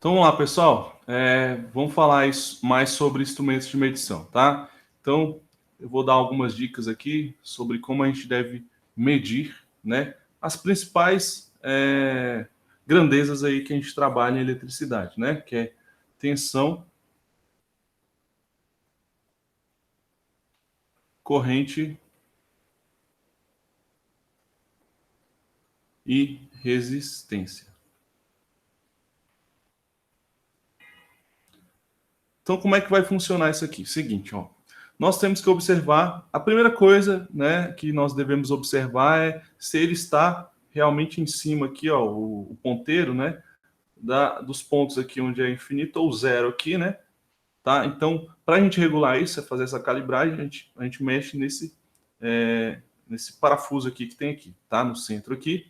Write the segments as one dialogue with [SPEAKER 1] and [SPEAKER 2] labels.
[SPEAKER 1] Então vamos lá, pessoal. Vamos falar mais sobre instrumentos de medição, tá? Então eu vou dar algumas dicas aqui sobre como a gente deve medir, né, as principais grandezas aí que a gente trabalha em eletricidade, né? Que é tensão, corrente e resistência. Então, como é que vai funcionar isso aqui? Seguinte, ó. Nós temos que observar, a primeira coisa, né, que nós devemos observar é se ele está realmente em cima aqui, ó, o ponteiro, né, dos pontos aqui onde é infinito ou zero aqui, né, tá? Então, para a gente regular isso, fazer essa calibragem, a gente mexe nesse parafuso aqui que tem aqui, tá? No centro aqui,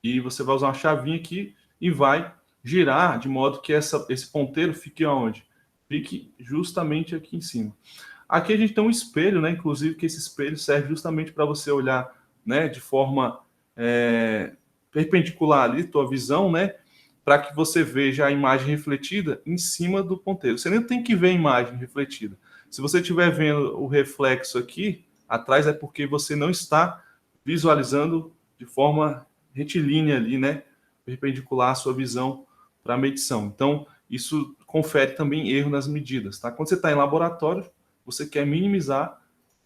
[SPEAKER 1] e você vai usar uma chavinha aqui e vai girar de modo que esse ponteiro fique aonde? Fique justamente aqui em cima. Aqui a gente tem um espelho, né? Inclusive que esse espelho serve justamente para você olhar, né, de forma perpendicular ali, tua visão, né? Para que você veja a imagem refletida em cima do ponteiro. Você nem tem que ver a imagem refletida. Se você estiver vendo o reflexo aqui atrás, é porque você não está visualizando de forma retilínea ali, né? Perpendicular a sua visão para a medição. Então, isso confere também erro nas medidas, tá? Quando você está em laboratório, você quer minimizar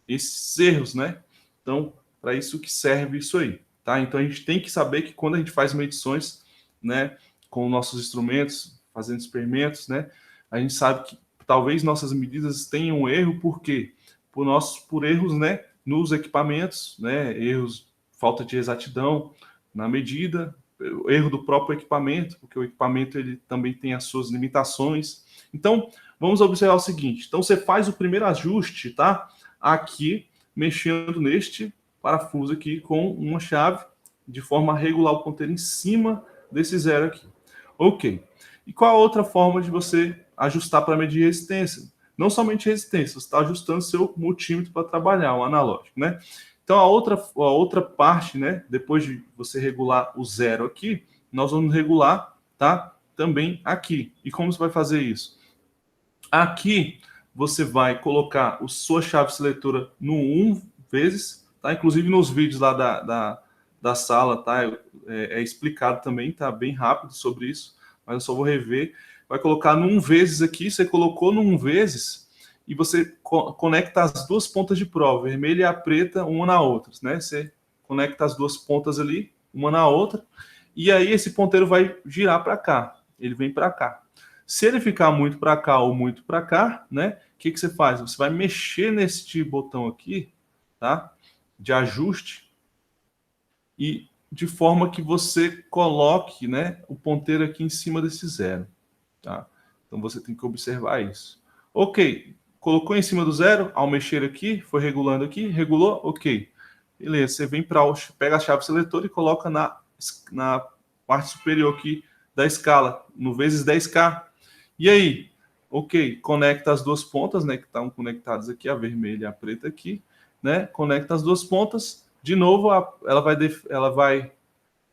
[SPEAKER 1] esses erros, né? Então, para isso que serve isso aí, tá? Então, a gente tem que saber que quando a gente faz medições, né, com nossos instrumentos, fazendo experimentos, né, a gente sabe que talvez nossas medidas tenham erro, por quê? Por erros, né, nos equipamentos, né, erros, falta de exatidão na medida, erro do próprio equipamento, porque o equipamento ele também tem as suas limitações. Então, vamos observar o seguinte. Então, você faz o primeiro ajuste, tá? Aqui, mexendo neste parafuso aqui com uma chave, de forma a regular o ponteiro em cima desse zero aqui. Ok. E qual a outra forma de você ajustar para medir resistência? Não somente resistência, você está ajustando seu multímetro para trabalhar, o analógico, né? Então, a outra parte, né, depois de você regular o zero aqui, nós vamos regular, tá, também aqui. E como você vai fazer isso? Aqui, você vai colocar a sua chave seletora no 1 vezes, tá? Inclusive nos vídeos lá da sala, tá? É explicado também, tá bem rápido sobre isso, mas eu só vou rever. Vai colocar no 1 vezes aqui, você colocou no 1 vezes, e você conecta as duas pontas de prova, a vermelha e a preta, uma na outra, né? Você conecta as duas pontas ali, uma na outra, e aí esse ponteiro vai girar para cá, ele vem para cá. Se ele ficar muito para cá ou muito para cá, né? O que você faz? Você vai mexer neste botão aqui, tá? De ajuste, e de forma que você coloque, né, o ponteiro aqui em cima desse zero, tá? Então você tem que observar isso. Ok, colocou em cima do zero, ao mexer aqui, foi regulando aqui, regulou, ok. Beleza, você vem para pega a chave seletora e coloca na parte superior aqui da escala, no vezes 10K. E aí? Ok, conecta as duas pontas, né, que estão conectadas aqui, a vermelha e a preta aqui, né? Conecta as duas pontas. De novo, ela vai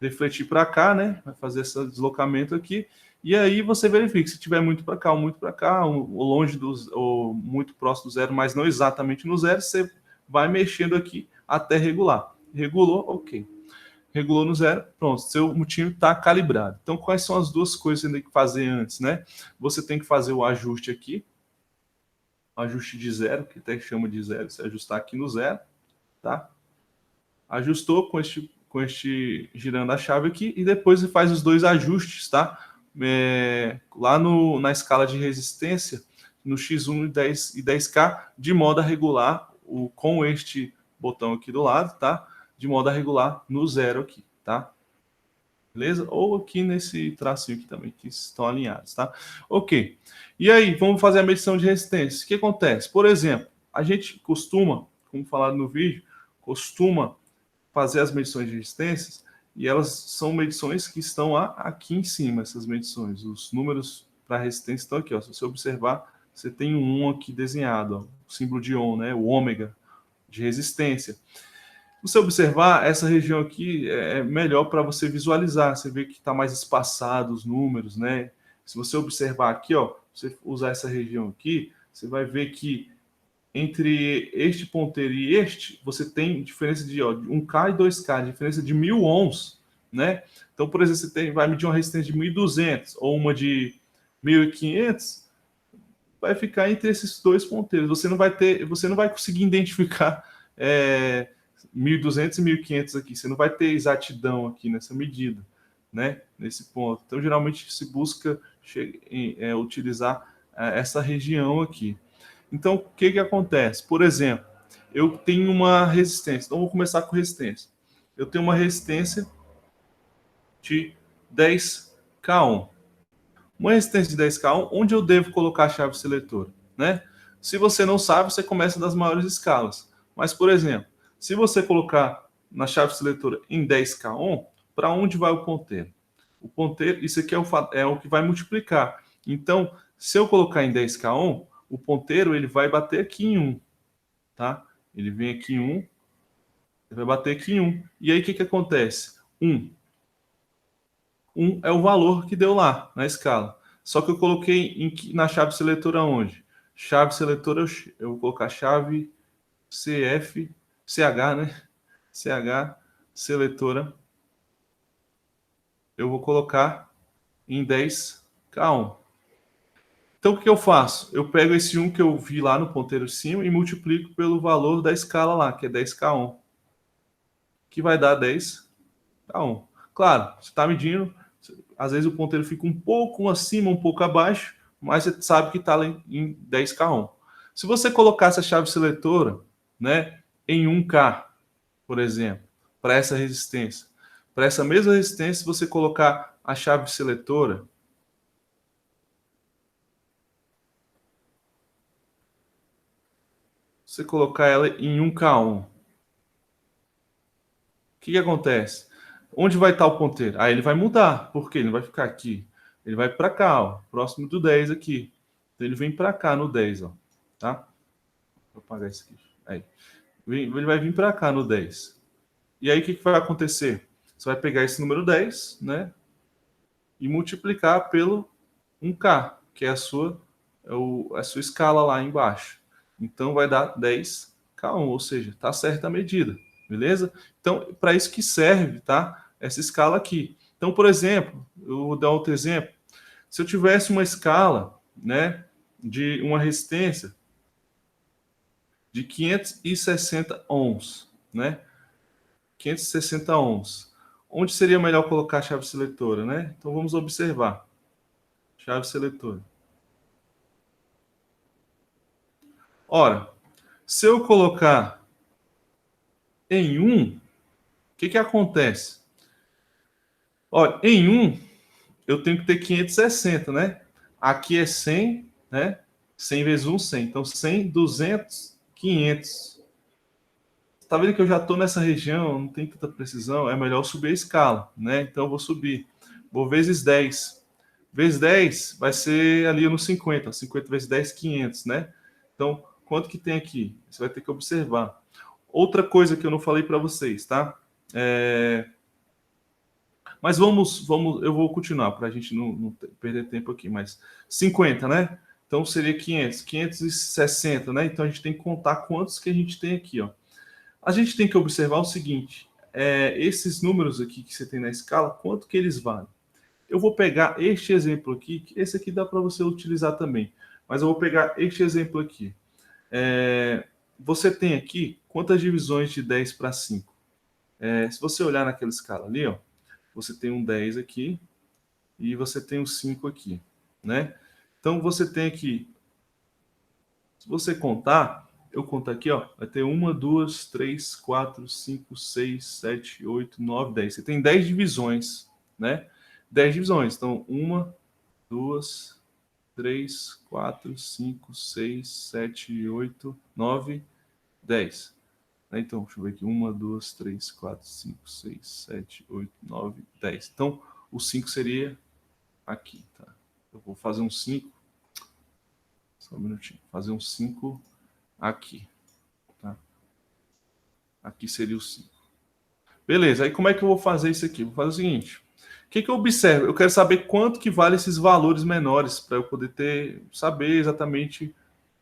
[SPEAKER 1] refletir para cá, né? Vai fazer esse deslocamento aqui. E aí você verifica se tiver muito para cá ou muito para cá, ou longe ou muito próximo do zero, mas não exatamente no zero, você vai mexendo aqui até regular. Regulou, ok. Regulou no zero, pronto, seu multímetro está calibrado. Então, quais são as duas coisas que você tem que fazer antes, né? Você tem que fazer o ajuste aqui, o ajuste de zero, que até chama de zero, você ajustar aqui no zero, tá? Ajustou com este girando a chave aqui, e depois você faz os dois ajustes, tá? Lá na escala de resistência, no X1 e 10K, de modo a regular com este botão aqui do lado, tá? De modo a regular no zero aqui, tá? Beleza? Ou aqui nesse tracinho aqui também, que estão alinhados, tá? Ok. E aí, vamos fazer a medição de resistência. O que acontece? Por exemplo, a gente costuma, como falado no vídeo, costuma fazer as medições de resistências, e elas são medições que estão aqui em cima, essas medições. Os números para resistência estão aqui, ó. Se você observar, você tem um 1 aqui desenhado, ó, o símbolo de Ohm, né? O ômega de resistência. Se você observar, essa região aqui é melhor para você visualizar. Você vê que está mais espaçado os números, né? Se você observar aqui, ó, você usar essa região aqui, você vai ver que entre este ponteiro e este, você tem diferença de 1K e 2K, diferença de 1000 ohms, né? Então, por exemplo, você vai medir uma resistência de 1200 ou uma de 1500, vai ficar entre esses dois ponteiros. Você não vai conseguir identificar 1200 e 1500 aqui. Você não vai ter exatidão aqui nessa medida, né? Nesse ponto. Então, geralmente se busca utilizar essa região aqui. Então, o que acontece? Por exemplo, eu tenho uma resistência. Então, vou começar com resistência. Eu tenho uma resistência de 10K ohm. Uma resistência de 10K ohm, onde eu devo colocar a chave seletora, né? Se você não sabe, você começa das maiores escalas. Mas, por exemplo, se você colocar na chave seletora em 10K ohm, para onde vai o ponteiro? O ponteiro, isso aqui é o que vai multiplicar. Então, se eu colocar em 10K ohm, o ponteiro ele vai bater aqui em 1, tá? Ele vem aqui em 1, ele vai bater aqui em 1. E aí o que acontece? 1 é o valor que deu lá na escala. Só que eu coloquei na chave seletora onde? Chave seletora, eu vou colocar chave CH, né? CH seletora. Eu vou colocar em 10K ohm. Então, o que eu faço? Eu pego esse 1 que eu vi lá no ponteiro de cima e multiplico pelo valor da escala lá, que é 10K ohm, que vai dar 10K ohm. Claro, você está medindo, às vezes o ponteiro fica um pouco acima, um pouco abaixo, mas você sabe que está em 10K ohm. Se você colocasse a chave seletora, né, em 1K, por exemplo, para essa resistência, para essa mesma resistência, você colocar a chave seletora você colocar ela em 1K ohm, o que acontece? Onde vai estar o ponteiro? Aí ele vai mudar, porque ele não vai ficar aqui. Ele vai para cá, ó, próximo do 10 aqui. Então ele vem para cá no 10, ó, tá? Vou apagar isso aqui. Aí. Ele vai vir para cá no 10. E aí o que vai acontecer? Você vai pegar esse número 10, né? E multiplicar pelo 1K, que é a sua escala lá embaixo. Então vai dar 10K1, ou seja, está certa a medida, beleza? Então, para isso que serve, tá? Essa escala aqui. Então, por exemplo, eu vou dar outro exemplo. Se eu tivesse uma escala, né, de uma resistência de 560 ohms, né? 560 ohms. Onde seria melhor colocar a chave seletora, né? Então vamos observar. Chave seletora. Ora, se eu colocar em 1, o que acontece? Olha, em 1, eu tenho que ter 560, né? Aqui é 100, né? 100 vezes 1, 100. Então, 100, 200, 500. Tá vendo que eu já estou nessa região, não tem tanta precisão, é melhor subir a escala, né? Então, eu vou subir. Vou vezes 10. Vezes 10 vai ser ali no 50. 50 vezes 10, 500, né? Então, quanto que tem aqui? Você vai ter que observar. Outra coisa que eu não falei para vocês, tá? Mas eu vou continuar para a gente não perder tempo aqui, mas 50, né? Então seria 500, 560, né? Então a gente tem que contar quantos que a gente tem aqui, ó. A gente tem que observar o seguinte, esses números aqui que você tem na escala, quanto que eles valem? Eu vou pegar este exemplo aqui, que esse aqui dá para você utilizar também, mas eu vou pegar este exemplo aqui. Você tem aqui quantas divisões de 10 para 5? Se você olhar naquela escala ali, ó, você tem um 10 aqui e você tem um 5 aqui, né? Então você tem aqui, se você contar, eu conto aqui, ó, vai ter 1, 2, 3, 4, 5, 6, 7, 8, 9, 10. Você tem 10 divisões, né? 10 divisões. Então, 1, 2, 3, 4, 5, 6, 7, 8, 9, 10. Então, deixa eu ver aqui. 1, 2, 3, 4, 5, 6, 7, 8, 9, 10. Então, o 5 seria aqui, tá? Eu vou fazer um 5. Só um minutinho. Fazer um 5 aqui, tá? Aqui seria o 5. Beleza, aí como é que eu vou fazer isso aqui? Vou fazer o seguinte. que eu observo? Eu quero saber quanto que vale esses valores menores para eu poder saber exatamente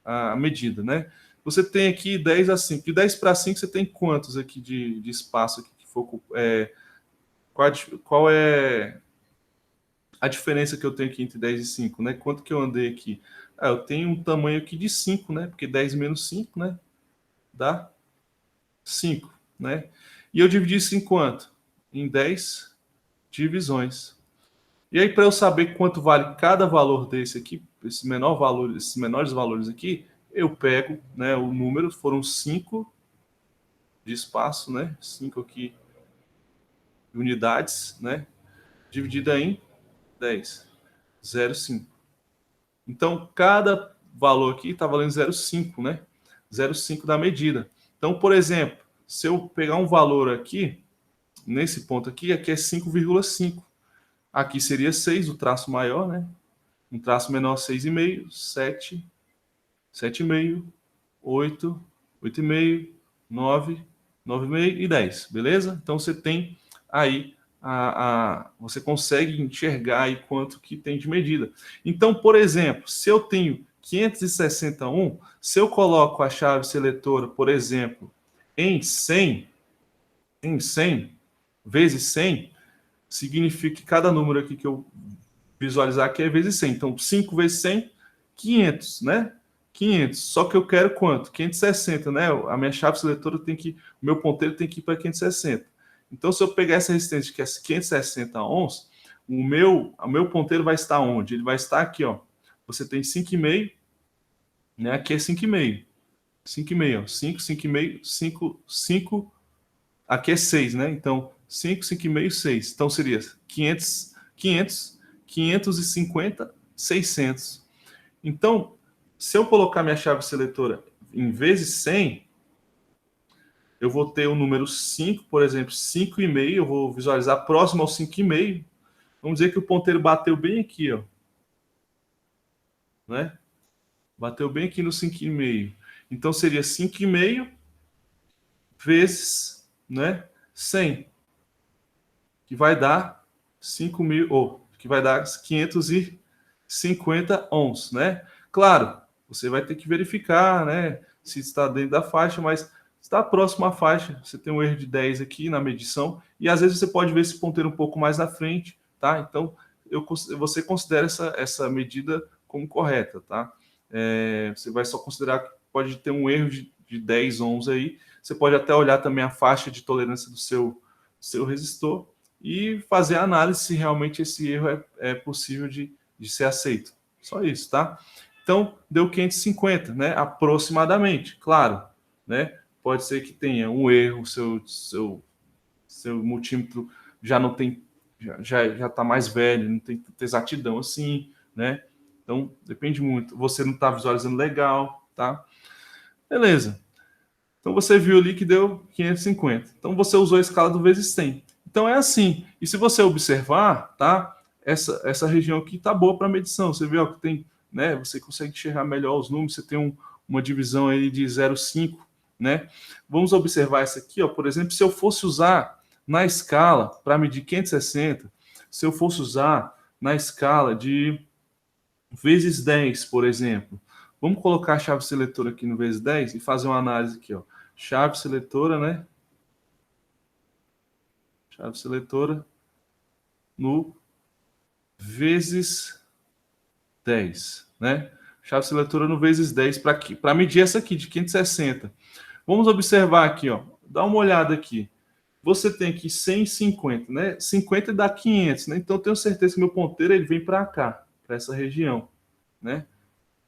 [SPEAKER 1] a medida, né? Você tem aqui 10 a 5. De 10 para 5, você tem quantos aqui de espaço aqui que for, qual é a diferença que eu tenho aqui entre 10 e 5, né? Quanto que eu andei aqui? Eu tenho um tamanho aqui de 5, né? Porque 10 menos 5, né? Dá 5, né? E eu dividi isso em quanto? Em 10 divisões. E aí, para eu saber quanto vale cada valor desse aqui, esse menor valor, esses menores valores aqui, eu pego, né, o número, foram 5 de espaço, né? 5 aqui unidades, né? Dividida em 10. 0,5. Então, cada valor aqui está valendo 0,5, né? 0,5 da medida. Então, por exemplo, se eu pegar um valor aqui, nesse ponto aqui é 5,5. Aqui seria 6, o traço maior, né? Um traço menor, 6,5, 7, 7,5, 8, 8,5, 9, 9,5 e 10, beleza? Então você tem aí você consegue enxergar aí quanto que tem de medida. Então, por exemplo, se eu tenho 561, se eu coloco a chave seletora, por exemplo, em 100 vezes 100, significa que cada número aqui que eu visualizar aqui é vezes 100. Então, 5 vezes 100, 500, né? 500. Só que eu quero quanto? 560, né? A minha chave seletora tem que, o meu ponteiro tem que ir para 560. Então, se eu pegar essa resistência que é 560 ohms, o meu ponteiro vai estar onde? Ele vai estar aqui, ó. Você tem 5,5, né? Aqui é 5,5. 5,5, ó. 5, 5,5, 5, 5. Aqui é 6, né? Então, 5, 5,5, 6. Então, seria 500, 500, 550, 600. Então, se eu colocar minha chave seletora em vezes 100, eu vou ter o número 5, por exemplo, 5,5, eu vou visualizar próximo ao 5,5. Vamos dizer que o ponteiro bateu bem aqui, ó. Né? Bateu bem aqui no 5,5. Então, seria 5,5 vezes, né, 100, que vai dar 5.000, ou que vai dar 550 ohms, né? Claro, você vai ter que verificar, né, se está dentro da faixa, mas está próximo à faixa. Você tem um erro de 10 aqui na medição, e às vezes você pode ver esse ponteiro um pouco mais na frente, tá? Então, você considera essa medida como correta, tá? Você vai só considerar que pode ter um erro de 10 ohms aí. Você pode até olhar também a faixa de tolerância do seu resistor e fazer a análise se realmente esse erro é possível de ser aceito. Só isso, tá? Então, deu 550, né? Aproximadamente, claro, né? Pode ser que tenha um erro, seu multímetro já não tem, já está mais velho, não tem tanta exatidão assim, né? Então, depende muito. Você não está visualizando legal, tá? Beleza. Então, você viu ali que deu 550. Então, você usou a escala do vezes 100. Então, é assim. E se você observar, tá? Essa região aqui tá boa para medição. Você vê ó, que tem, né? Você consegue enxergar melhor os números. Você tem uma divisão aí de 0,5, né? Vamos observar essa aqui, ó. Por exemplo, se eu fosse usar na escala para medir 560, se eu fosse usar na escala de vezes 10, por exemplo. Vamos colocar a chave seletora aqui no vezes 10 e fazer uma análise aqui, ó. Chave seletora, né? Chave seletora no vezes 10, né? Chave seletora no vezes 10 para medir essa aqui de 560. Vamos observar aqui, ó. Dá uma olhada aqui. Você tem aqui 150, né? 50 dá 500, né? Então eu tenho certeza que meu ponteiro ele vem para cá, para essa região, né?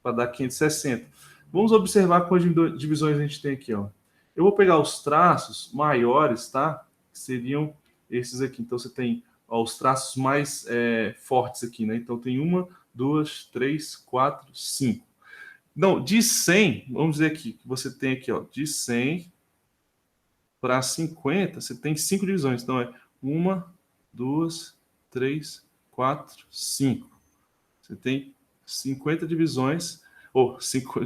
[SPEAKER 1] Para dar 560. Vamos observar quais divisões a gente tem aqui, ó. Eu vou pegar os traços maiores, tá? Que seriam esses aqui. Então você tem ó, os traços mais fortes aqui, né? Então tem 1, 2, 3, 4, 5. Não, de 100, vamos dizer aqui, que você tem aqui, ó, de 100 para 50, você tem 5 divisões. Então é 1, 2, 3, 4, 5. Você tem 50 divisões, ou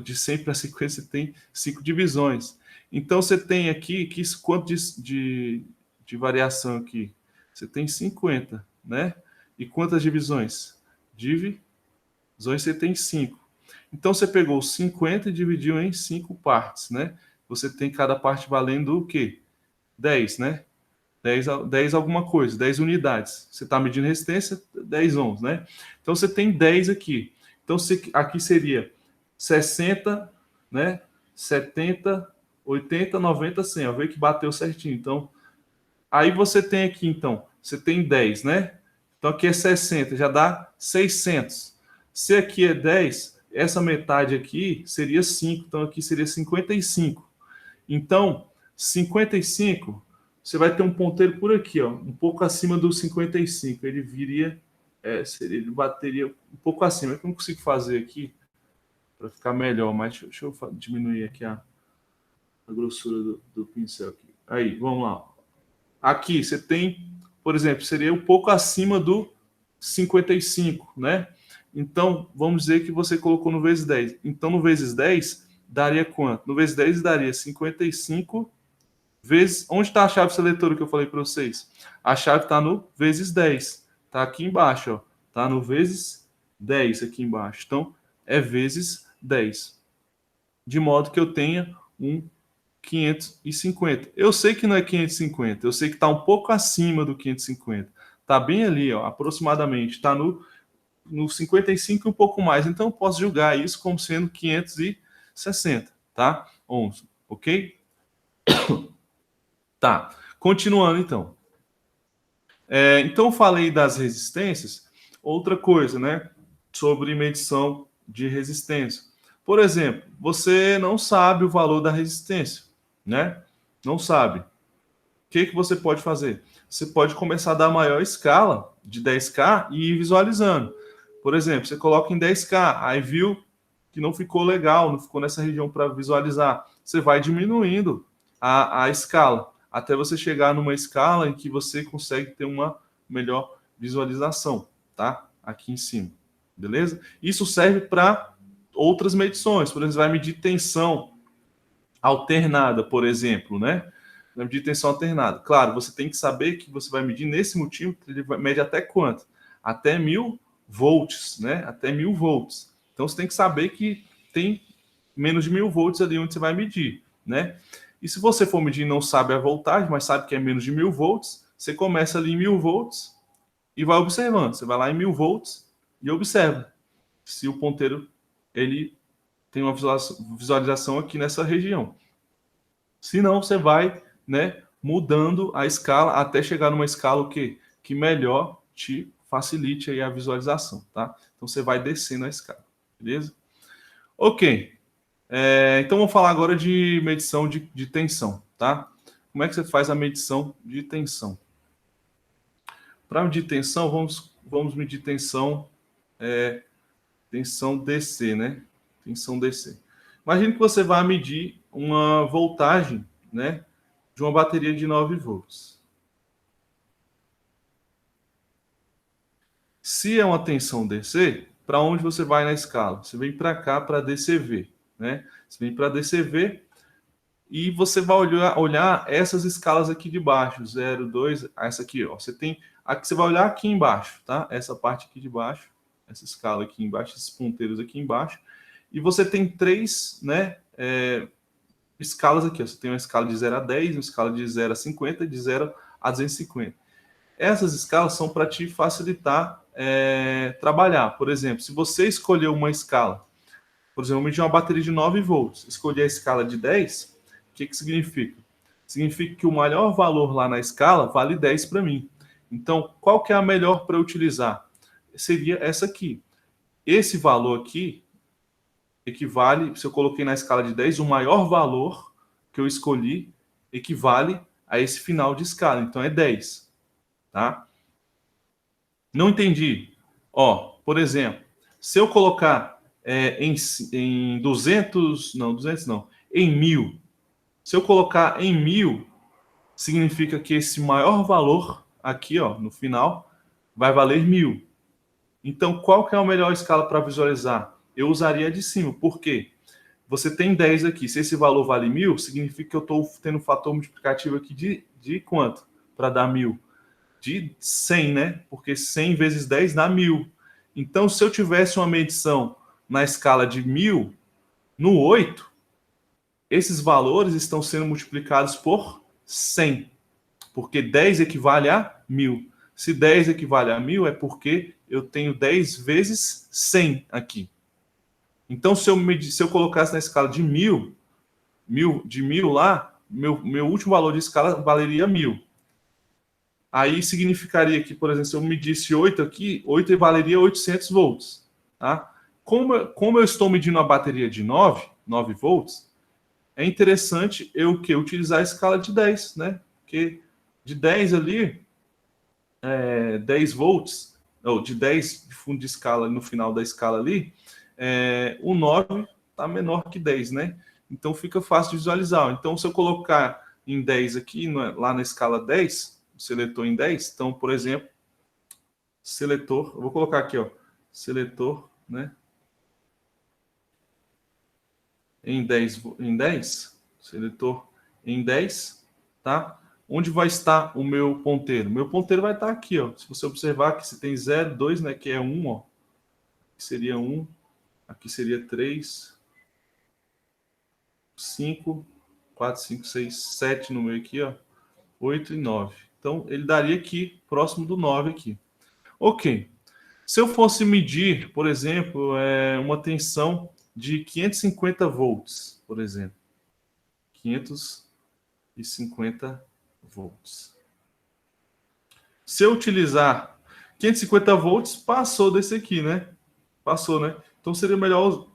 [SPEAKER 1] de 100 para 50 você tem 5 divisões. Então você tem aqui, quanto de variação aqui? Você tem 50, né? E quantas divisões? Divisões você tem 5. Então, você pegou 50 e dividiu em 5 partes, né? Você tem cada parte valendo o quê? 10, né? 10 alguma coisa, 10 unidades. Você está medindo resistência, 10 ohms, né? Então, você tem 10 aqui. Então, aqui seria 60, né? 70, 80, 90, 100. Ó, vê que bateu certinho. Então, aí você tem aqui, então, você tem 10, né? Então, aqui é 60, já dá 600. Se aqui é 10, essa metade aqui seria 5. Então, aqui seria 55. Então, 55, você vai ter um ponteiro por aqui, ó, um pouco acima do 55. Ele viria, ele bateria um pouco acima. É que eu não consigo fazer aqui para ficar melhor, mas deixa eu diminuir aqui a grossura do pincel aqui. Aí, vamos lá. Aqui você tem, por exemplo, seria um pouco acima do 55, né? Então, vamos dizer que você colocou no vezes 10. Então, no vezes 10, daria quanto? No vezes 10 daria 55 vezes... Onde está a chave seletora que eu falei para vocês? A chave está no vezes 10. Está aqui embaixo, ó. Está no vezes 10 aqui embaixo. Então, é vezes 10. De modo que eu tenha um 550. Eu sei que não é 550, eu sei que está um pouco acima do 550. Está bem ali, ó, aproximadamente. Está no 55 e um pouco mais. Então, eu posso julgar isso como sendo 560, tá? Ohms, ok? Tá. Continuando, então. Então, eu falei das resistências. Outra coisa, né? Sobre medição de resistência. Por exemplo, você não sabe o valor da resistência, né? Não sabe. O que você pode fazer? Você pode começar a dar maior escala de 10K e ir visualizando. Por exemplo, você coloca em 10K, aí viu que não ficou legal, não ficou nessa região para visualizar. Você vai diminuindo a escala, até você chegar numa escala em que você consegue ter uma melhor visualização, tá? Aqui em cima, beleza? Isso serve para outras medições. Por exemplo, você vai medir tensão alternada, por exemplo, né? Vai medir tensão alternada. Claro, você tem que saber que você vai medir nesse multímetro, ele mede até quanto? Até 1000 volts, né? Até 1000 volts. Então, você tem que saber que tem menos de 1000 volts ali onde você vai medir, né? E se você for medir e não sabe a voltagem, mas sabe que é menos de 1000 volts, você começa ali em 1000 volts e vai observando. Você vai lá em 1000 volts e observa se o ponteiro ele tem uma visualização aqui nessa região. Se não, você vai, né, mudando a escala até chegar numa escala o quê? Que melhor te facilite aí a visualização, tá? Então você vai descendo a escala, beleza? Ok. Então vamos falar agora de medição de tensão, tá? Como é que você faz a medição de tensão? Para medir tensão, vamos medir tensão, tensão DC, né? Tensão DC. Imagine que você vai medir uma voltagem, né, de uma bateria de 9 volts. Se é uma tensão DC, para onde você vai na escala? Você vem para cá, para DCV, né? Você vem para DCV e você vai olhar essas escalas aqui de baixo, 0, 2, essa aqui, ó. Você vai olhar aqui embaixo, tá? Essa parte aqui de baixo, essa escala aqui embaixo, esses ponteiros aqui embaixo. E você tem três, né, escalas aqui. Ó. Você tem uma escala de 0 a 10, uma escala de 0 a 50 e de 0 a 250. Essas escalas são para te facilitar trabalhar. Por exemplo, se você escolher uma escala, por exemplo, eu medi uma bateria de 9 volts, escolher a escala de 10, o que significa? Significa que o maior valor lá na escala vale 10 para mim. Então, qual que é a melhor para utilizar? Seria essa aqui. Esse valor aqui equivale, se eu coloquei na escala de 10, o maior valor que eu escolhi equivale a esse final de escala. Então, é 10. Tá? Não entendi. Ó, por exemplo, se eu colocar em 200, não, 200 não, em 1000. Se eu colocar em 1000, significa que esse maior valor aqui, ó, no final, vai valer 1000. Então, qual que é a melhor escala para visualizar? Eu usaria a de cima. Por quê? Você tem 10 aqui. Se esse valor vale 1000, significa que eu estou tendo um fator multiplicativo aqui de quanto? Para dar 1000? de 100, né? Porque 100 vezes 10 dá 1000. Então, se eu tivesse uma medição na escala de 1000, no 8, esses valores estão sendo multiplicados por 100, porque 10 equivale a 1000. Se 10 equivale a 1000, é porque eu tenho 10 vezes 100 aqui. Então, se eu colocasse na escala de 1000, de 1000 lá, meu último valor de escala valeria 1000. Aí significaria que, por exemplo, se eu medisse 8 aqui, 8 valeria 800 volts. Tá? Como eu estou medindo a bateria de 9 volts, é interessante eu utilizar a escala de 10, né? Porque de 10 ali, 10 volts, ou de 10 de fundo de escala no final da escala ali, o 9 está menor que 10, né? Então fica fácil de visualizar. Então, se eu colocar em 10 aqui, lá na escala 10, o seletor em 10, então, por exemplo, seletor, eu vou colocar aqui, ó, seletor, né? Em 10, seletor em 10, tá? Onde vai estar o meu ponteiro? Meu ponteiro vai estar aqui, ó. Se você observar que se tem 0, 2, né, que é 1, ó. Aqui seria 1, aqui seria 3, 5, 4, 5, 6, 7 no meio aqui, ó. 8 e 9. Então, ele daria aqui, próximo do 9 aqui. Ok. Se eu fosse medir, por exemplo, uma tensão de 550 volts, por exemplo. 550 volts. Se eu utilizar 550 volts, passou desse aqui, né? Passou, né? Então seria melhor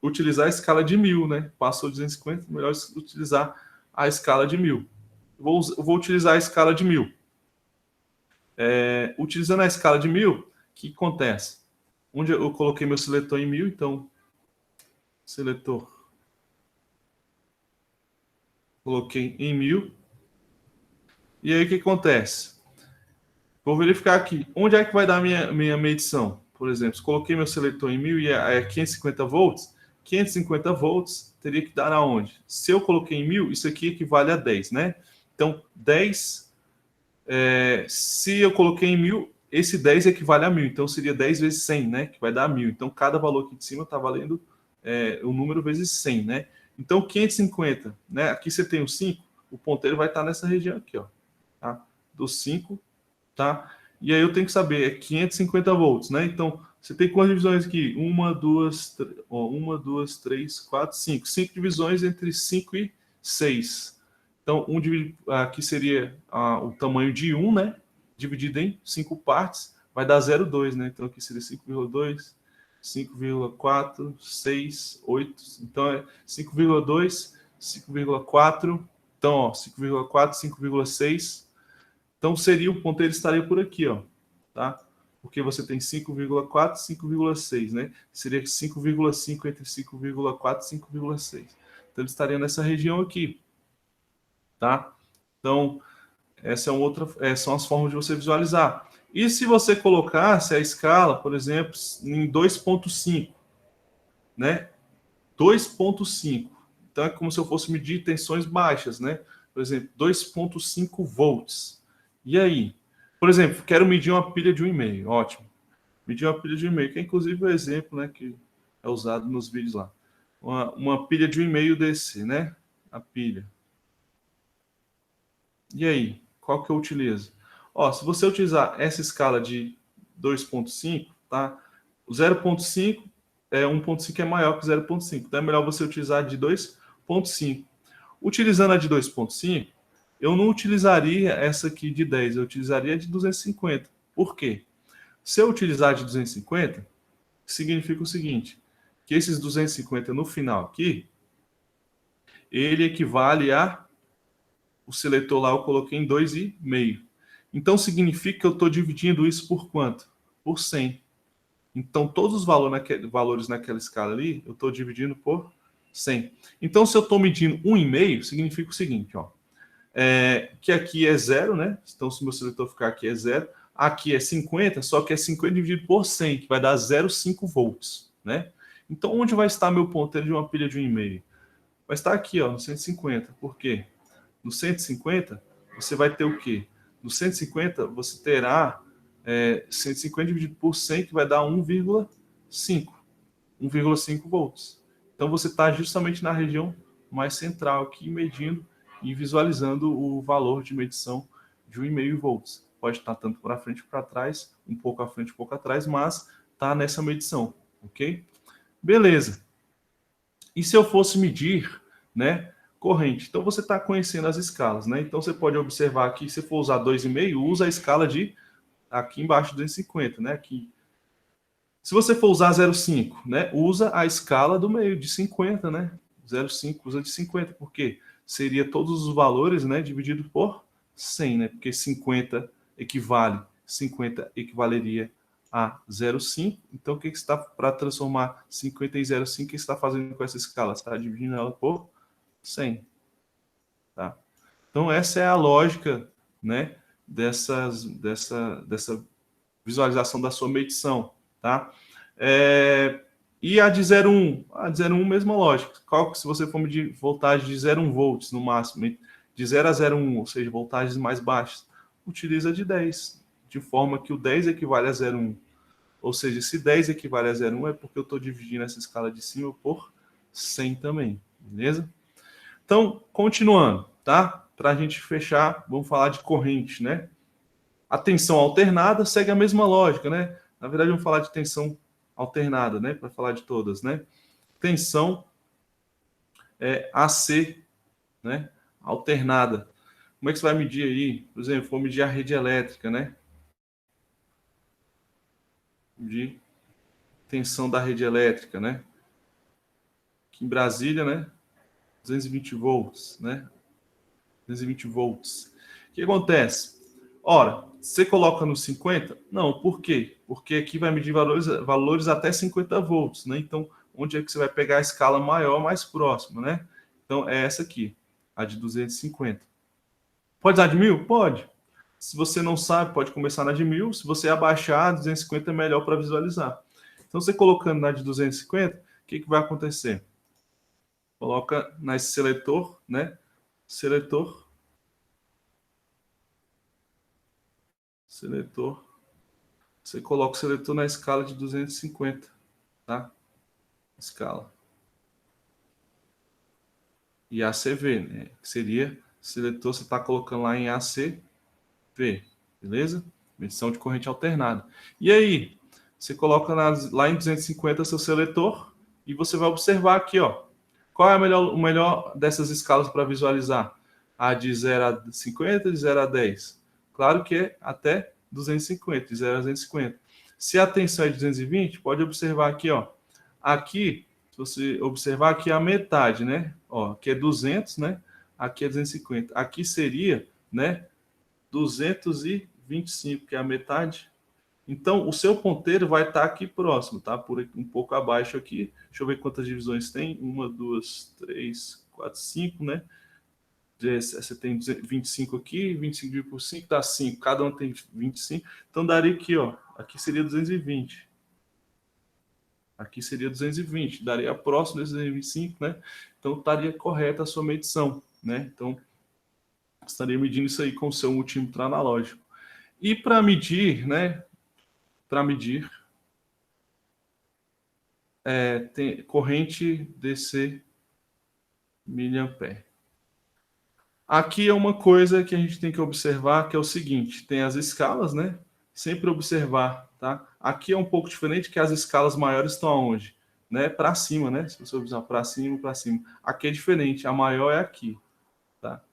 [SPEAKER 1] utilizar a escala de 1000, né? Passou de 250, melhor utilizar a escala de 1000. Vou utilizar a escala de 1000. Utilizando a escala de 1000, o que acontece? Onde eu coloquei meu seletor em 1000, então, seletor, coloquei em 1000. E aí o que acontece? Vou verificar aqui. Onde é que vai dar minha medição? Por exemplo, se coloquei meu seletor em 1000 e é 550 volts, 550 volts teria que dar aonde? Se eu coloquei em 1000, isso aqui equivale a 10, né? Então, 10, se eu coloquei em 1000, esse 10 equivale a 1000. Então, seria 10 vezes 100, né? Que vai dar 1000. Então, cada valor aqui de cima está valendo o número vezes 100, né? Então, 550, né? Aqui você tem o 5, o ponteiro vai estar nessa região aqui, ó. Tá? Do 5, tá? E aí eu tenho que saber, é 550 volts, né? Então, você tem quantas divisões aqui? 1, 2, 3, 4, 5. 5 divisões entre 5 e 6. Então, aqui seria o tamanho de 1, né? Dividido em 5 partes, vai dar 0,2, né? Então, aqui seria 5,2, 5,4, 6, 8. Então, é 5,2, 5,4. Então, ó, 5,4, 5,6. Então, seria o ponteiro estaria por aqui, ó, tá? Porque você tem 5,4, 5,6, né? Seria 5,5 entre 5,4 e 5,6. Então, ele estaria nessa região aqui, tá? Então, essa são as formas de você visualizar. E se você colocasse a escala, por exemplo, em 2,5, né? 2,5. Então, é como se eu fosse medir tensões baixas, né? Por exemplo, 2,5 volts. E aí? Por exemplo, quero medir uma pilha de 1,5. Ótimo. Medir uma pilha de 1,5, que é inclusive o exemplo, né, que é usado nos vídeos lá. Uma pilha de 1,5 DC, né? A pilha. E aí? Qual que eu utilizo? Ó, se você utilizar essa escala de 2,5, tá? O 0,5 1,5 é maior que 0,5. Então é melhor você utilizar de 2,5. Utilizando a de 2,5, eu não utilizaria essa aqui de 10, eu utilizaria a de 250. Por quê? Se eu utilizar a de 250, significa o seguinte, que esses 250 no final aqui, ele equivale a, o seletor lá eu coloquei em 2,5. Então significa que eu estou dividindo isso por quanto? Por 100. Então todos os valores naquela escala ali, eu estou dividindo por 100. Então se eu estou medindo 1,5, significa o seguinte, ó, que aqui é 0, né? Então, se o meu seletor ficar aqui é 0. Aqui é 50, só que é 50 dividido por 100, que vai dar 0,5 volts, né? Então, onde vai estar meu ponteiro de uma pilha de 1,5? Vai estar aqui, ó, no 150. Por quê? No 150, você vai ter o quê? do 150, você terá 150 dividido por 100, que vai dar 1,5 volts. Então, você está justamente na região mais central aqui, medindo e visualizando o valor de medição de 1,5 volts. Pode estar tanto para frente ou para trás, um pouco à frente, um pouco atrás, mas está nessa medição, ok? Beleza. E se eu fosse medir, né, corrente? Então, você está conhecendo as escalas, né? Então, você pode observar aqui, se for usar 2,5, usa a escala de aqui embaixo 250, né? Aqui. Se você for usar 0,5, né, usa a escala do meio de 50, né? 0,5 usa de 50, porque seria todos os valores, né, dividido por 100, né? Porque 50 equivaleria a 0,5. Então, o que está para transformar 50 em 0,5? O que está fazendo com essa escala? Você está dividindo ela por 100. Tá? Então, essa é a lógica, né, dessa visualização da sua medição. Tá? E a de 0,1? A de 0,1, mesma lógica. Se você for medir voltagem de 0,1 volts no máximo, de 0 a 0,1, ou seja, voltagens mais baixas, utiliza de 10, de forma que o 10 equivale a 0,1. Ou seja, se 10 equivale a 0,1, é porque eu estou dividindo essa escala de cima por 100 também, beleza? Então, continuando, tá? Para a gente fechar, vamos falar de corrente, né? A tensão alternada segue a mesma lógica, né? Na verdade, vamos falar de tensão alternada, né? Para falar de todas, né? Tensão AC, né? Alternada. Como é que você vai medir aí? Por exemplo, vou medir a rede elétrica, né? Medir tensão da rede elétrica, né? Aqui em Brasília, né? 220 volts, né? 220 volts. O que acontece? Ora, você coloca no 50? Não, por quê? Porque aqui vai medir valores até 50 volts, né? Então, onde é que você vai pegar a escala maior, mais próxima, né? Então, é essa aqui, a de 250. Pode usar de 1000? Pode. Se você não sabe, pode começar na de 1000. Se você abaixar, 250 é melhor para visualizar. Então, você colocando na de 250, o que vai acontecer? Coloca nesse seletor, né? Seletor. Você coloca o seletor na escala de 250, tá? Escala. E ACV, né? Que seria seletor, você está colocando lá em ACV, beleza? Medição de corrente alternada. E aí, você coloca lá em 250 seu seletor e você vai observar aqui, ó. Qual é o melhor dessas escalas para visualizar? A de 0 a 50, de 0 a 10. Claro que é até 250, de 0 a 250. Se a tensão é de 220, pode observar aqui, ó. Aqui, se você observar aqui a metade, né? Ó, aqui é 200, né? Aqui é 250. Aqui seria, né, 225, que é a metade. Então, o seu ponteiro vai estar aqui próximo, tá? Por um pouco abaixo aqui. Deixa eu ver quantas divisões tem. 1, 2, 3, 4, 5, né? Você tem 25 aqui, 25 dividido por 5 dá 5. Cada um tem 25. Então, daria aqui, ó. Aqui seria 220. Aqui seria 220. Daria próximo desse 225, né? Então, estaria correta a sua medição, né? Então, estaria medindo isso aí com o seu multímetro analógico. E para medir, né? Para medir tem corrente DC miliampere. Aqui é uma coisa que a gente tem que observar, que é o seguinte, tem as escalas, né? Sempre observar, tá? Aqui é um pouco diferente, que as escalas maiores estão aonde? Né? Para cima, né? Se você observar para cima, para cima. Aqui é diferente, a maior é aqui, tá?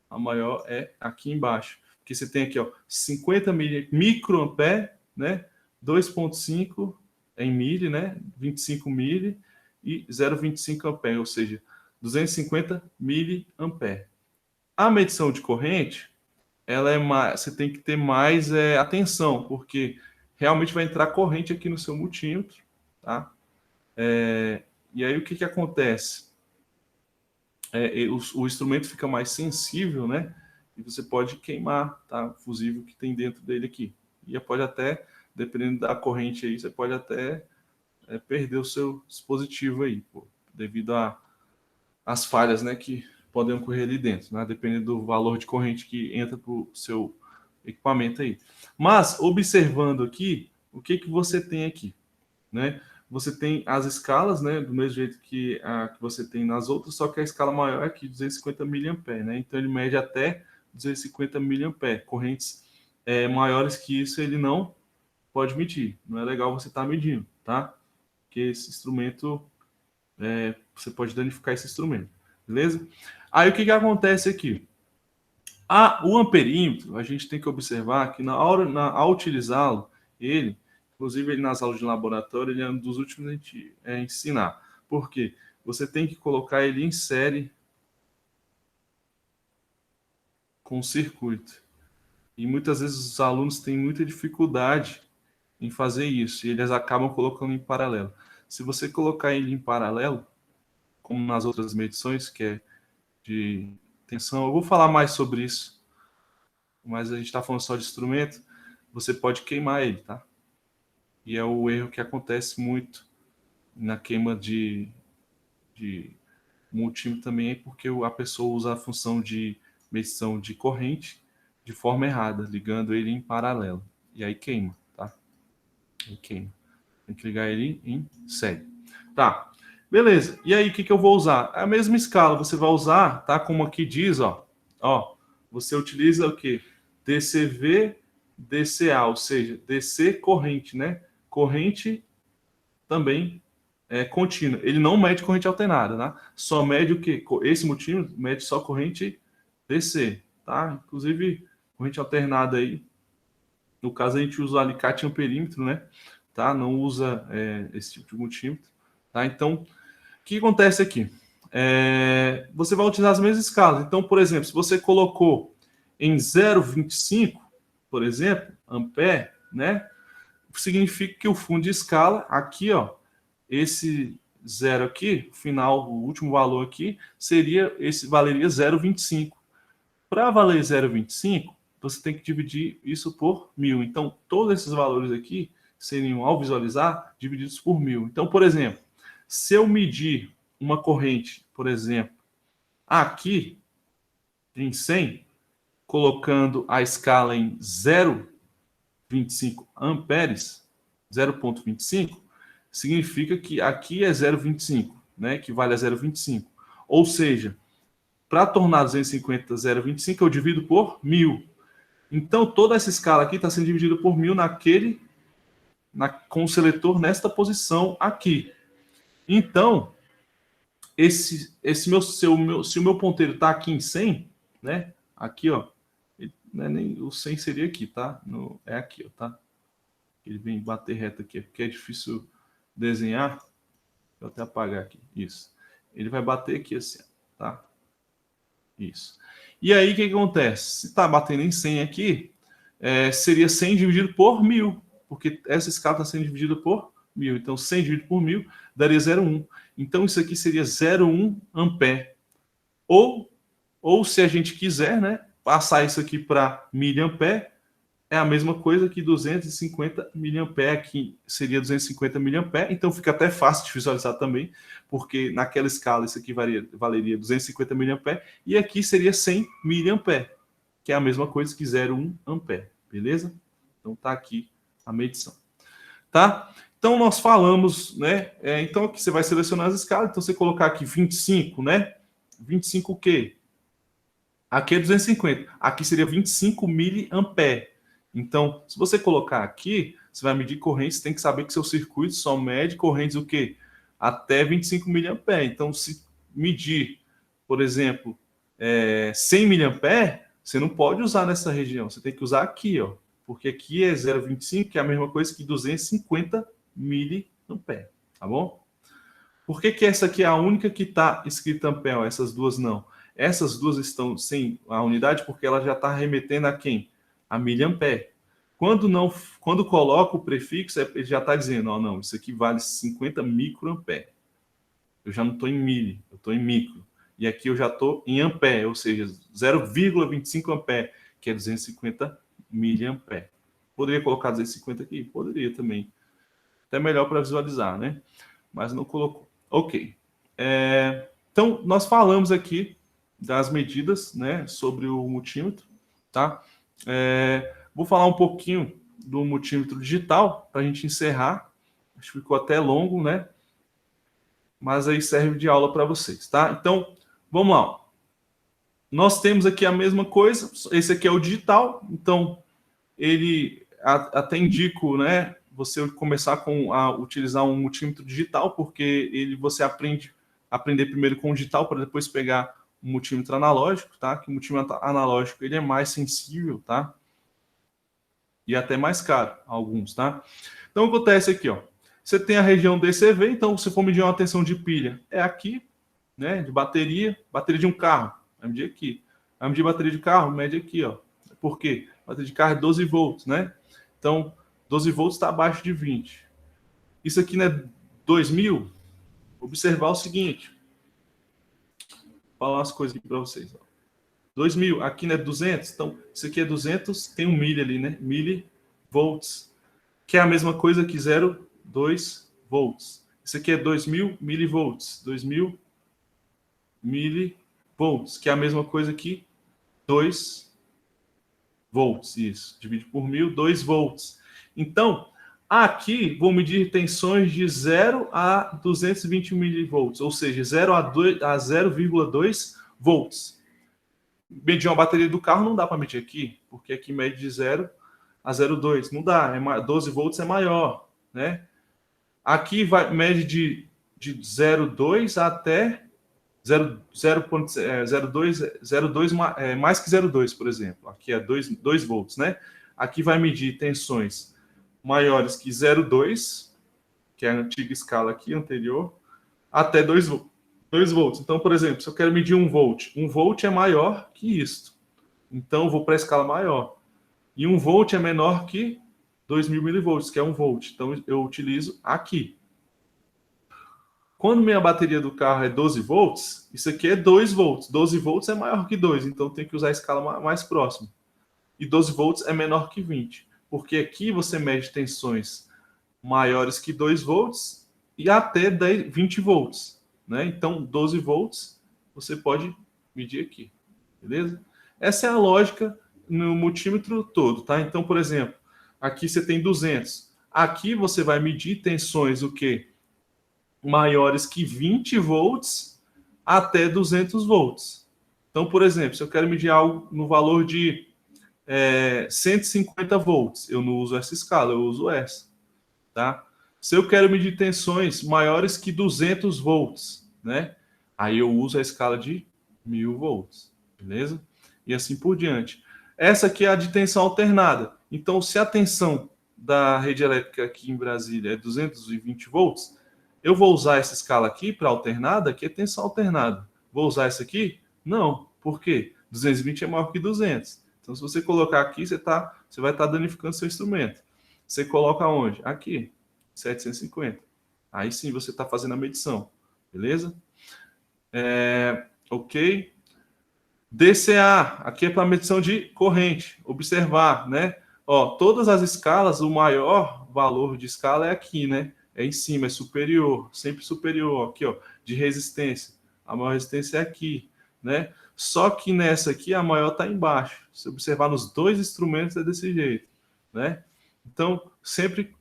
[SPEAKER 1] A maior é aqui embaixo. Porque você tem aqui, ó, 50 microampere, né? 2,5 em milho, né? 25 milho e 0,25 ampere, ou seja, 250 miliampere. A medição de corrente, ela é mais, você tem que ter mais atenção, porque realmente vai entrar corrente aqui no seu multímetro, tá? E aí o que acontece? O instrumento fica mais sensível, né? E você pode queimar, tá? O fusível que tem dentro dele aqui. E pode até, dependendo da corrente aí, você pode até perder o seu dispositivo aí, pô, devido às falhas, né, que podem ocorrer ali dentro, né? Dependendo do valor de corrente que entra para o seu equipamento aí. Mas, observando aqui, o que você tem aqui, né? Você tem as escalas, né, do mesmo jeito que a que você tem nas outras, só que a escala maior é aqui, 250 mA, né? Então, ele mede até 250 mA. Correntes maiores que isso, ele não pode medir. Não é legal você estar medindo, tá? Porque esse instrumento, você pode danificar esse instrumento, beleza? Aí, o que acontece aqui? O amperímetro, a gente tem que observar que ao utilizá-lo, inclusive ele nas aulas de laboratório, ele é um dos últimos a gente ensinar. Por quê? Você tem que colocar ele em série com o circuito. E muitas vezes os alunos têm muita dificuldade em fazer isso, e eles acabam colocando em paralelo. Se você colocar ele em paralelo, como nas outras medições, que é de tensão, eu vou falar mais sobre isso, mas a gente está falando só de instrumento, você pode queimar ele, tá? E é o erro que acontece muito na queima de multímetro também, porque a pessoa usa a função de medição de corrente de forma errada, ligando ele em paralelo. E aí queima, tá? Aí queima. Tem que ligar ele em série. Tá, beleza. E aí, o que eu vou usar? É a mesma escala, você vai usar, tá? Como aqui diz, ó. Você utiliza o quê? DCV, DCA, ou seja, DC corrente, né? Corrente também contínua. Ele não mede corrente alternada, tá? Só mede o quê? Esse multímetro mede só corrente DC, tá? Inclusive, corrente alternada aí, no caso a gente usa o alicate amperímetro, né? Tá? Não usa esse tipo de multímetro, tá? Então, o que acontece aqui? Você vai utilizar as mesmas escalas. Então, por exemplo, se você colocou em 0,25, por exemplo, ampere, né? Significa que o fundo de escala, aqui, ó, esse zero aqui, final, o último valor aqui, valeria 0,25. Para valer 0,25, você tem que dividir isso por 1000. Então, todos esses valores aqui seriam, ao visualizar, divididos por 1000. Então, por exemplo, se eu medir uma corrente, por exemplo, aqui em 100, colocando a escala em 0,25 amperes, 0,25, significa que aqui é 0,25, né? Que vale a 0,25. Ou seja, para tornar 250 0,25, eu divido por 1000. Então, toda essa escala aqui está sendo dividida por 1000 com o seletor nesta posição aqui. Então, se o meu ponteiro está aqui em 100, né? Aqui, ó, nem o 100 seria aqui, tá? É aqui, ó, tá? Ele vem bater reto aqui, porque é difícil desenhar. Deixa eu até apagar aqui. Isso. Ele vai bater aqui assim, tá? Isso. E aí, o que acontece? Se está batendo em 100 aqui, seria 100 dividido por 1000, porque essa escala está sendo dividida por 1000. Então, 100 dividido por 1000 daria 0,1. Então, isso aqui seria 0,1 ampere. Ou se a gente quiser, né, passar isso aqui para miliampere, é a mesma coisa que 250 mA, aqui seria 250 mA, então fica até fácil de visualizar também, porque naquela escala isso aqui valeria 250 mA, e aqui seria 100 mA, que é a mesma coisa que 0,1 ampere, beleza? Então tá aqui a medição, tá? Então nós falamos, né? Então aqui você vai selecionar as escalas, então você colocar aqui 25, né? 25 o quê? Aqui é 250, aqui seria 25 miliampere. Então, se você colocar aqui, você vai medir correntes, você tem que saber que seu circuito só mede correntes o quê? Até 25 mA. Então, se medir, por exemplo, 100 mA, você não pode usar nessa região, você tem que usar aqui, ó, porque aqui é 0,25, que é a mesma coisa que 250 mA, tá bom? Por que essa aqui é a única que está escrita ampere, essas duas não? Essas duas estão sem a unidade porque ela já está remetendo a quem? A miliampere. Quando coloca o prefixo, ele já está dizendo, ó, não, isso aqui vale 50 microampere. Eu já não estou em mili, eu estou em micro. E aqui eu já estou em ampere, ou seja, 0,25 ampere, que é 250 miliampere. Poderia colocar 250 aqui? Poderia também. Até melhor para visualizar, né? Mas não colocou. Ok. Então, nós falamos aqui das medidas, né, sobre o multímetro, tá? Vou falar um pouquinho do multímetro digital para a gente encerrar. Acho que ficou até longo, né? Mas aí serve de aula para vocês, tá? Então, vamos lá. Nós temos aqui a mesma coisa. Esse aqui é o digital. Então, ele até indico, né? Você começar a utilizar um multímetro digital, porque você aprender primeiro com o digital para depois pegar um multímetro analógico, tá? Que o multímetro analógico ele é mais sensível, tá? E até mais caro, alguns, tá? Então, acontece aqui, ó. Você tem a região DCV, então, se for medir uma tensão de pilha, é aqui, né? De bateria de um carro, vai medir aqui. Vai medir bateria de carro, mede aqui, ó. Por quê? Bateria de carro é 12 volts, né? Então, 12 volts está abaixo de 20. Isso aqui não é 2000? Observar o seguinte. Vou falar umas coisas aqui para vocês, ó. 2000, aqui não é 200? Então, isso aqui é 200, tem um milli ali, né? Milivolts, que é a mesma coisa que 0,2 volts. Isso aqui é 2000 milivolts, 2000 milivolts, que é a mesma coisa que 2 volts, isso. Divide por 1000, 2 volts. Então, aqui vou medir tensões de 0 a 220 milivolts, ou seja, 0 a 0,2 volts. Medir uma bateria do carro não dá para medir aqui, porque aqui mede de 0 a 0,2. Não dá, 12 volts é maior, né? Aqui mede de 0,2 até 0,02 mais que 0,2, por exemplo. Aqui é 2 volts, né? Aqui vai medir tensões maiores que 0,2, que é a antiga escala aqui anterior, até 2 volts. 2 volts. Então, por exemplo, se eu quero medir 1 volt, 1 volt é maior que isto. Então, eu vou para a escala maior. E 1 volt é menor que 2.000 milivolts, que é 1 volt. Então, eu utilizo aqui. Quando minha bateria do carro é 12 volts, isso aqui é 2 volts. 12 volts é maior que 2, então tem que usar a escala mais próxima. E 12 volts é menor que 20, porque aqui você mede tensões maiores que 2 volts e até 20 volts. Né? Então, 12 volts você pode medir aqui, beleza? Essa é a lógica no multímetro todo, tá? Então, por exemplo, aqui você tem 200. Aqui você vai medir tensões o quê? Maiores que 20 volts até 200 volts. Então, por exemplo, se eu quero medir algo no valor de 150 volts, eu não uso essa escala, eu uso essa, tá? Se eu quero medir tensões maiores que 200 volts, né? Aí eu uso a escala de 1000 volts, beleza? E assim por diante. Essa aqui é a de tensão alternada. Então, se a tensão da rede elétrica aqui em Brasília é 220 volts, eu vou usar essa escala aqui para alternada, que é tensão alternada. Vou usar essa aqui? Não. Por quê? 220 é maior que 200. Então, se você colocar aqui, você vai estar danificando seu instrumento. Você coloca onde? Aqui. 750. Aí sim você está fazendo a medição, beleza? Ok. DCA, aqui é para medição de corrente. Observar, né? Ó, todas as escalas, o maior valor de escala é aqui, né? É em cima, é superior, sempre superior. Aqui, ó, de resistência. A maior resistência é aqui, né? Só que nessa aqui, a maior está embaixo. Se observar nos dois instrumentos, é desse jeito, né? Então, sempre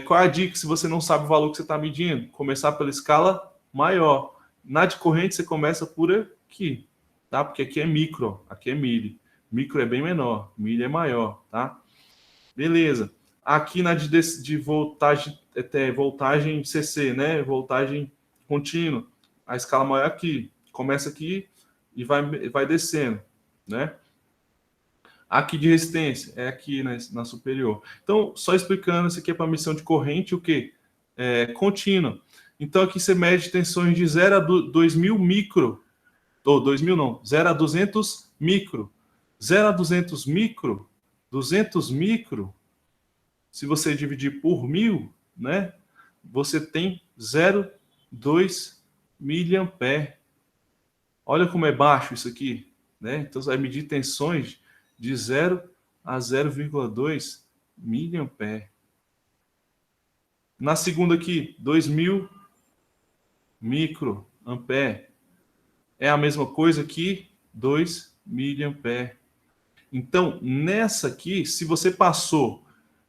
[SPEAKER 1] qual é a dica se você não sabe o valor que você está medindo? Começar pela escala maior. Na de corrente, você começa por aqui, tá? Porque aqui é micro, aqui é milli. Micro é bem menor, milli é maior, tá? Beleza. Aqui na de voltagem, voltagem CC, né? Voltagem contínua. A escala maior é aqui. Começa aqui e vai descendo, né? Aqui de resistência, é aqui na superior. Então, só explicando, isso aqui é para medição de corrente, o quê? Contínua. Então, aqui você mede tensões de 0 a 2.000 micro, ou 2.000 não, 0 a 200 micro. 0 a 200 micro, 200 micro, se você dividir por 1000, né, você tem 0,2 miliampere. Olha como é baixo isso aqui, né? Então, você vai medir tensões de 0 a 0,2 miliampere. Na segunda aqui, 2.000 microampere. É a mesma coisa que 2 miliampere. Então, nessa aqui, se você passou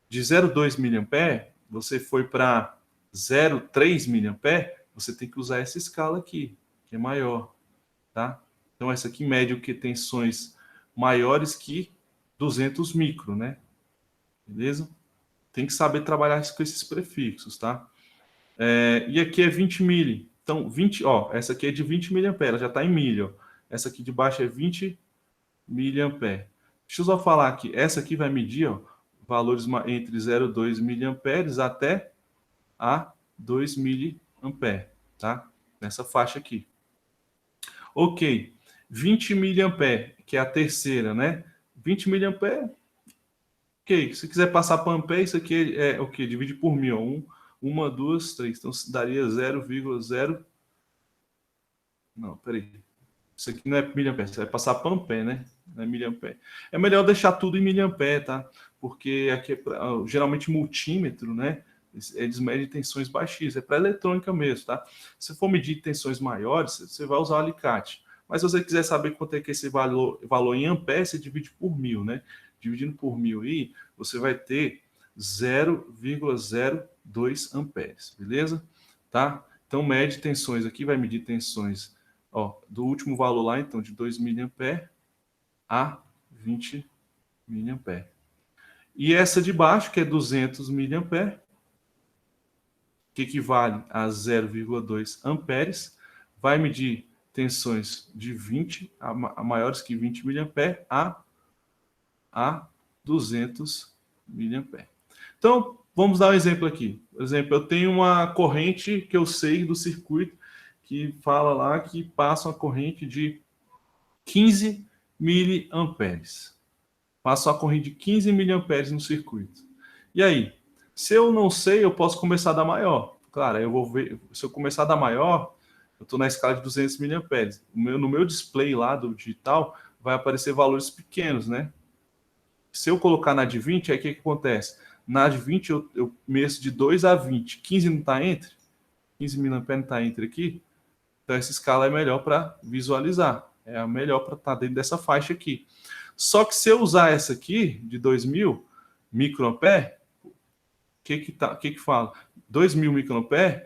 [SPEAKER 1] de 0,2 mA, você foi para 0,3 mA, você tem que usar essa escala aqui, que é maior, tá? Então, essa aqui mede o que? Tensões maiores que 200 micro, né? Beleza? Tem que saber trabalhar com esses prefixos, tá? E aqui é 20 mili. Então, 20, ó, essa aqui é de 20 mA, ela já está em milha. Ó. Essa aqui de baixo é 20 mA. Deixa eu só falar aqui, essa aqui vai medir, ó, valores entre 0,2 mA até a 2 mA, tá? Nessa faixa aqui. Ok, 20 mA, que é a terceira, né? 20 mA, ok. Se quiser passar para ampere, isso aqui é o que? Divide por 1000, ó. 1, 2, 3. Então, daria 0,0... Não, peraí. Isso aqui não é miliampere, você vai passar para ampere, né? Não é miliampere. É melhor deixar tudo em miliampere, tá? Porque aqui é geralmente multímetro, né? Eles medem tensões baixíssimas. É para eletrônica mesmo, tá? Se for medir tensões maiores, você vai usar o alicate. Mas se você quiser saber quanto é que esse valor em ampere, você divide por 1000, né? Dividindo por 1000 aí, você vai ter 0,02 amperes, beleza? Tá? Então, mede tensões aqui, vai medir tensões, ó, do último valor lá, então, de 2 mA a 20 mA. E essa de baixo, que é 200 mA, que equivale a 0,2 amperes, vai medir tensões de 20 a maiores que 20 mA a 200 mA. Então, vamos dar um exemplo aqui. Por exemplo, eu tenho uma corrente que eu sei do circuito que fala lá que passa uma corrente de 15 miliamperes. Passa uma corrente de 15 miliamperes no circuito. E aí? Se eu não sei, eu posso começar a dar maior. Claro, eu vou ver. Se eu começar a dar maior, eu estou na escala de 200 miliamperes. No meu display lá do digital, vai aparecer valores pequenos, né? Se eu colocar na de 20, aí o que acontece? Na de 20 eu meço de 2 a 20. 15 não está entre? 15 miliamperes não está entre aqui? Então essa escala é melhor para visualizar. É a melhor para estar dentro dessa faixa aqui. Só que se eu usar essa aqui, de 2000 microampere, o que fala? 2000 microampere,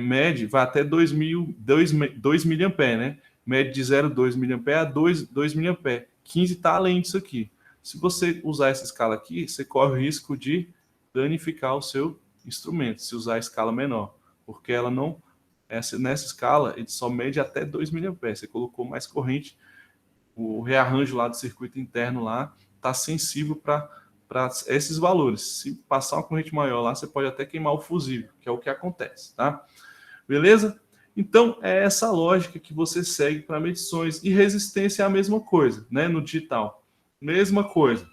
[SPEAKER 1] mede, vai até 2 miliampere, né? Mede de 0,2 miliampere a 2 miliampere. 15 está além disso aqui. Se você usar essa escala aqui, você corre o risco de danificar o seu instrumento, se usar a escala menor, porque ela não, nessa escala, ele só mede até 2 miliamperes. Você colocou mais corrente, o rearranjo lá do circuito interno lá está sensível para esses valores. Se passar uma corrente maior lá, você pode até queimar o fusível, que é o que acontece, tá? Beleza? Então, é essa lógica que você segue para medições. E resistência é a mesma coisa, né? No digital. Mesma coisa.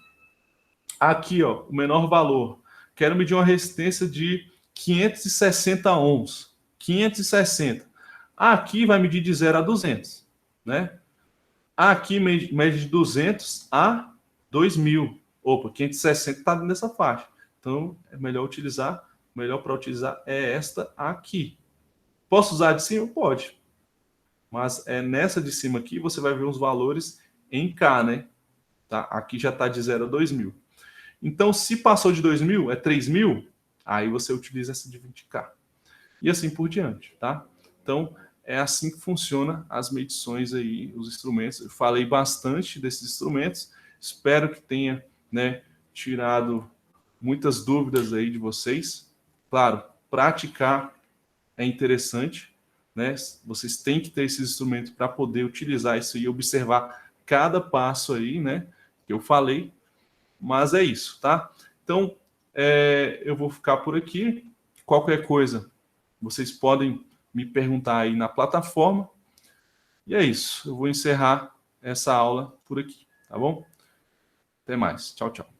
[SPEAKER 1] Aqui, ó, o menor valor. Quero medir uma resistência de 560 ohms. 560. Aqui vai medir de 0 a 200, né? Aqui mede de 200 a 2000. Opa, 560 está dentro dessa faixa. Então, é melhor para utilizar é esta aqui. Posso usar de cima? Pode. Mas é nessa de cima aqui, você vai ver os valores em K, né? Tá? Aqui já está de 0 a 2000. Então, se passou de 2.000, é 3.000, aí você utiliza essa de 20K. E assim por diante, tá? Então, é assim que funciona as medições aí, os instrumentos. Eu falei bastante desses instrumentos, espero que tenha, né, tirado muitas dúvidas aí de vocês. Claro, praticar é interessante, né? Vocês têm que ter esses instrumentos para poder utilizar isso e observar cada passo aí, né, que eu falei. Mas é isso, tá? Então, eu vou ficar por aqui. Qualquer coisa, vocês podem me perguntar aí na plataforma. E é isso. Eu vou encerrar essa aula por aqui, tá bom? Até mais. Tchau, tchau.